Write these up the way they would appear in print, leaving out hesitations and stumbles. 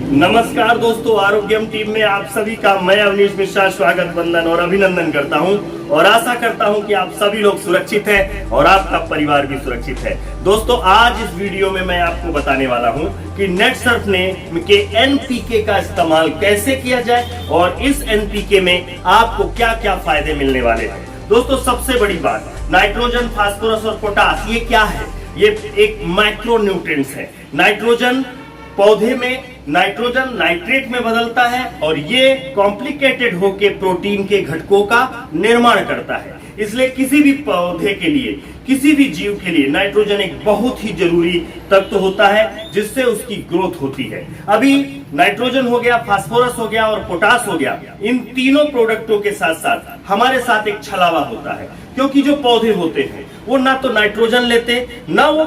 नमस्कार दोस्तों, आरोग्यम टीम में आप सभी का मैं अवनीश मिश्रा स्वागत, वंदन और अभिनंदन करता हूं और आशा करता हूं कि आप सभी लोग सुरक्षित हैं और आपका परिवार भी सुरक्षित है। दोस्तों, आज इस वीडियो में मैं आपको बताने वाला हूं कि नेटसर्फ ने के एनपीके का इस्तेमाल कैसे किया जाए और इस एनपीके में आपको क्या क्या फायदे मिलने वाले हैं। दोस्तों, सबसे बड़ी बात, नाइट्रोजन, फास्फोरस और पोटास ये क्या है? ये एक माइक्रो न्यूट्रिएंट्स है। नाइट्रोजन पौधे में नाइट्रोजन नाइट्रेट में बदलता है और ये कॉम्प्लिकेटेड होके प्रोटीन के घटकों का निर्माण करता है। इसलिए किसी भी पौधे के लिए, किसी भी जीव के लिए नाइट्रोजन एक बहुत ही जरूरी तत्व होता है जिससे उसकी ग्रोथ होती है। अभी नाइट्रोजन हो गया, फास्फोरस हो गया और पोटास हो गया, इन तीनों प्रोडक्टों के साथ साथ हमारे साथ एक छलावा होता है, क्योंकि जो पौधे होते हैं वो ना तो नाइट्रोजन लेते, ना वो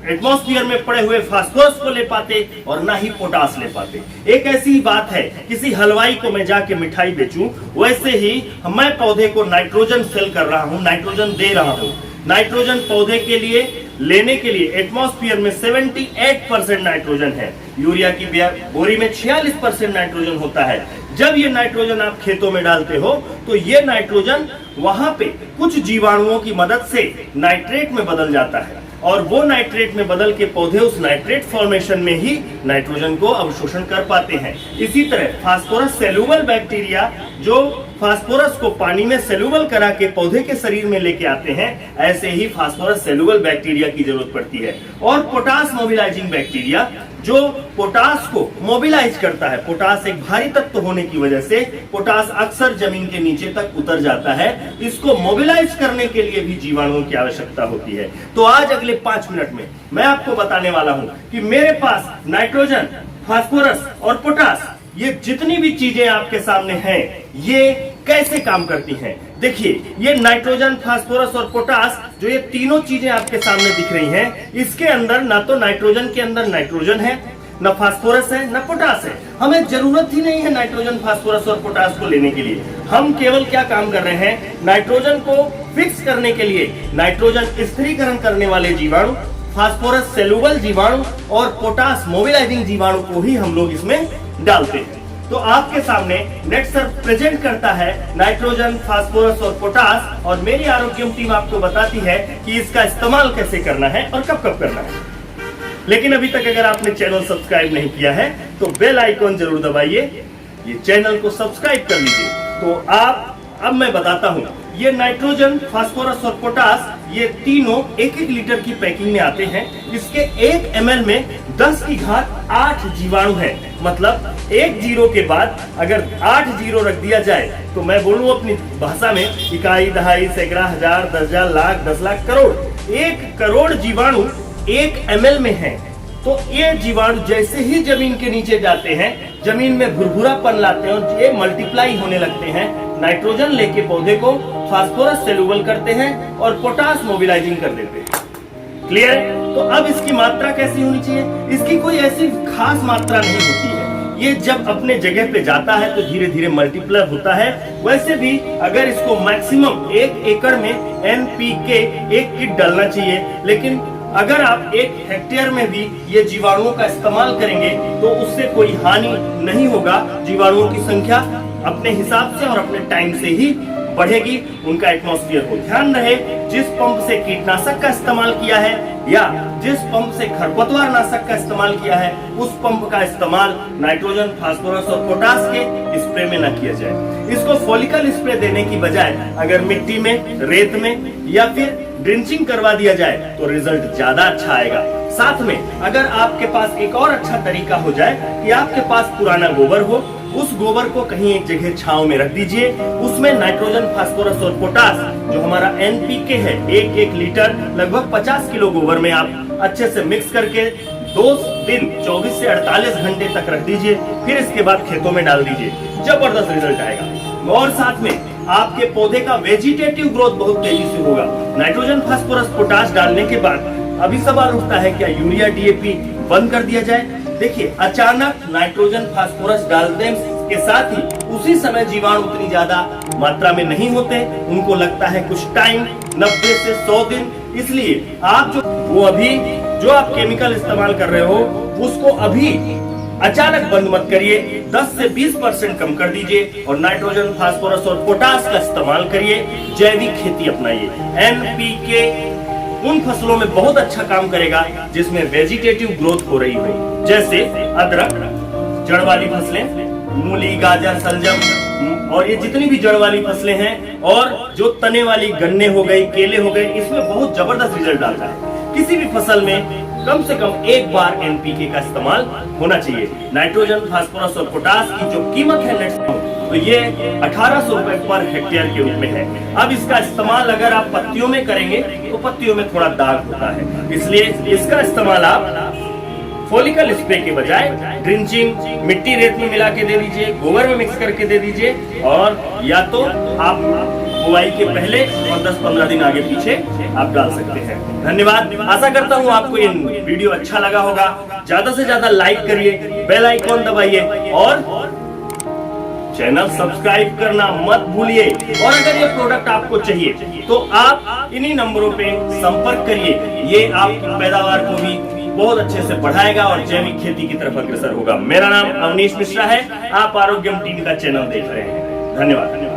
एटमॉस्फेयर में पड़े हुए फास्फोरस को ले पाते और ना ही पोटास ले पाते। एक ऐसी बात है, किसी हलवाई को मैं जाके मिठाई बेचूं, वैसे ही मैं पौधे को नाइट्रोजन सेल कर रहा हूं, नाइट्रोजन दे रहा हूं। नाइट्रोजन पौधे के लिए लेने के लिए एटमॉस्फेयर में 78% नाइट्रोजन है। यूरिया की बोरी में 46% नाइट्रोजन होता है। जब ये नाइट्रोजन आप खेतों में डालते हो तो ये नाइट्रोजन वहां पे कुछ जीवाणुओं की मदद से नाइट्रेट में बदल जाता है और वो नाइट्रेट में बदल के पौधे उस नाइट्रेट फॉर्मेशन में ही नाइट्रोजन को अवशोषण कर पाते हैं। इसी तरह फास्फोरस सेलुबल बैक्टीरिया जो फास्फोरस को पानी में सेलुबल करा के पौधे के शरीर में लेके आते हैं, ऐसे ही फास्फोरस सेलुबल बैक्टीरिया की जरूरत पड़ती है। और पोटास मोबिलाइजिंग बैक्टीरिया जो पोटास को मोबिलाइज करता है। पोटास एक भारी तत्व होने की वजह से पोटास अक्सर जमीन के नीचे तक उतर जाता है। इसको मोबिलाइज करने के लिए भी जीवाणुओं की आवश्यकता होती है। तो आज अगले 5 मिनट में मैं आपको बताने वाला हूं कि मेरे पास नाइट्रोजन, फास्फोरस और पोटास, ये जितनी भी चीजें आपके सामने हैं, ये कैसे काम करती हैं। देखिए, ये नाइट्रोजन, फास्फोरस और पोटास, जो ये तीनों चीजें आपके सामने दिख रही हैं, इसके अंदर ना तो नाइट्रोजन के अंदर नाइट्रोजन है, न फास्फोरस है, न पोटास है। हमें जरूरत ही नहीं है नाइट्रोजन, फास्फोरस और पोटास को लेने के लिए। हम केवल क्या काम कर रहे हैं, नाइट्रोजन को फिक्स करने के लिए नाइट्रोजन स्थिरीकरण करने वाले जीवाणु, फास्फोरस सेलुबल जीवाणु और पोटास मोबिलाइजिंग जीवाणु को ही हम लोग इसमें डालते हैं। तो आपके सामने नेटसर्फ प्रेजेंट करता है नाइट्रोजन, फास्फोरस और पोटास, और मेरी आरोग्यम टीम आपको बताती है कि इसका इस्तेमाल कैसे करना है और कब कब करना है। लेकिन अभी तक अगर आपने चैनल सब्सक्राइब नहीं किया है तो बेल आइकॉन जरूर दबाइए, ये चैनल को सब्सक्राइब कर लीजिए। तो अब मैं बताता हूँ, ये नाइट्रोजन, फास्फोरस और पोटास, ये तीनों 1-1 लीटर की पैकिंग में आते हैं। इसके 1 ml में 10 की घात 8 जीवाणु है। मतलब एक जीरो के बाद अगर 8 जीरो रख दिया जाए तो मैं बोलूं अपनी भाषा में, इकाई, दहाई, सैकड़ा, हजार, दर्जन, लाख, 10 लाख, करोड़, 1 करोड़ जीवाणु 1 ml में है। तो ये जीवाणु जैसे ही जमीन के नीचे जाते हैं, जमीन में भुरभुरापन लाते हैं और ये मल्टीप्लाई होने लगते हैं। नाइट्रोजन लेके पौधे को फास्फोरस सेलुबल करते हैं और पोटास मोबिलाइजिंग कर देते हैं। क्लियर है? तो अब इसकी मात्रा कैसी होनी चाहिए? इसकी कोई ऐसी खास मात्रा नहीं होती है। ये जब अपने जगह पे जाता है तो धीरे धीरे मल्टीप्लाई होता है। वैसे भी अगर इसको मैक्सिमम 1 एकड़ में एनपीके 1 किट डालना चाहिए, लेकिन अगर आप 1 हेक्टेयर में भी ये जीवाणुओं का इस्तेमाल करेंगे तो उससे कोई हानि नहीं होगा। जीवाणुओं की संख्या अपने हिसाब से और अपने टाइम से ही बढ़ेगी। उनका एटमॉस्फेयर को ध्यान रहे, जिस पंप से कीटनाशक का इस्तेमाल किया है या जिस पंप से खरपतवार नाशक का इस्तेमाल किया है, उस पंप का इस्तेमाल नाइट्रोजन, फास्फोरस और पोटास के स्प्रे में न किया जाए। इसको फॉलिकल स्प्रे देने की बजाय अगर मिट्टी में, रेत में या फिर ड्रिंचिंग करवा दिया जाए तो रिजल्ट ज्यादा अच्छा आएगा। साथ में अगर आपके पास एक और अच्छा तरीका हो जाए कि आपके पास पुराना गोबर हो, उस गोबर को कहीं एक जगह छांव में रख दीजिए। उसमें नाइट्रोजन, फास्फोरस और पोटास जो हमारा एनपीके है, 1-1 लीटर लगभग 50 किलो गोबर में आप अच्छे से मिक्स करके 2 दिन 24 से 48 घंटे तक रख दीजिए। फिर इसके बाद खेतों में डाल दीजिए, जबरदस्त रिजल्ट आएगा। और साथ में आपके पौधे का वेजिटेटिव ग्रोथ बहुत तेजी से होगा। नाइट्रोजन, फास्फोरस, पोटास डालने के बाद अभी सवाल उठता है, क्या यूरिया, डीएपी बंद कर दिया जाए? देखिए, अचानक नाइट्रोजन, फास्फोरस डालने के साथ ही उसी समय जीवाणु उतनी ज्यादा मात्रा में नहीं होते। उनको लगता है कुछ टाइम, 90 से 100 दिन। इसलिए आप जो आप केमिकल इस्तेमाल कर रहे हो, उसको अभी अचानक बंद मत करिए, 10 से 20% कम कर दीजिए और नाइट्रोजन, फास्फोरस और पोटास का इस्तेमाल करिए। जैविक खेती अपनाइए। एनपीके उन फसलों में बहुत अच्छा काम करेगा जिसमें वेजिटेटिव ग्रोथ हो रही हो, जैसे अदरक, जड़ वाली फसलें, मूली, गाजर, सलजम और ये जितनी भी जड़ वाली फसलें हैं, और जो तने वाली गन्ने हो गई, केले हो गए, इसमें बहुत जबरदस्त रिजल्ट आता है। किसी भी फसल में कम से कम एक बार एनपीके का इस्तेमाल होना चाहिए। नाइट्रोजन, फास्फोरस और पोटास की जो कीमत है नेट तो ये 1800 रुपए पर हेक्टेयर के रूप में है। अब इसका इस्तेमाल अगर आप पत्तियों में करेंगे तो पत्तियों में थोड़ा दाग होता है, इसलिए इसका इस्तेमाल आप फॉलिकल स्प्रे के बजाय ड्रिंचिंग, मिट्टी रेत में मिला के दे दीजिए, गोबर में मिक्स करके दे दीजिए, और या तो आप बुआई के पहले और 10-15 दिन आगे पीछे आप डाल सकते हैं। धन्यवाद। आशा करता हूँ आपको ये वीडियो अच्छा लगा होगा। ज्यादा से ज्यादा लाइक करिए, बेल आइकॉन दबाइए और चैनल सब्सक्राइब करना मत भूलिए। और अगर ये प्रोडक्ट आपको चाहिए तो आप इन्हीं नंबरों पे संपर्क करिए। ये आपकी पैदावार को भी बहुत अच्छे से बढ़ाएगा और जैविक खेती की तरफ अग्रसर होगा। मेरा नाम अवनीश मिश्रा है, आप आरोग्यम टीम का चैनल देख रहे हैं। धन्यवाद।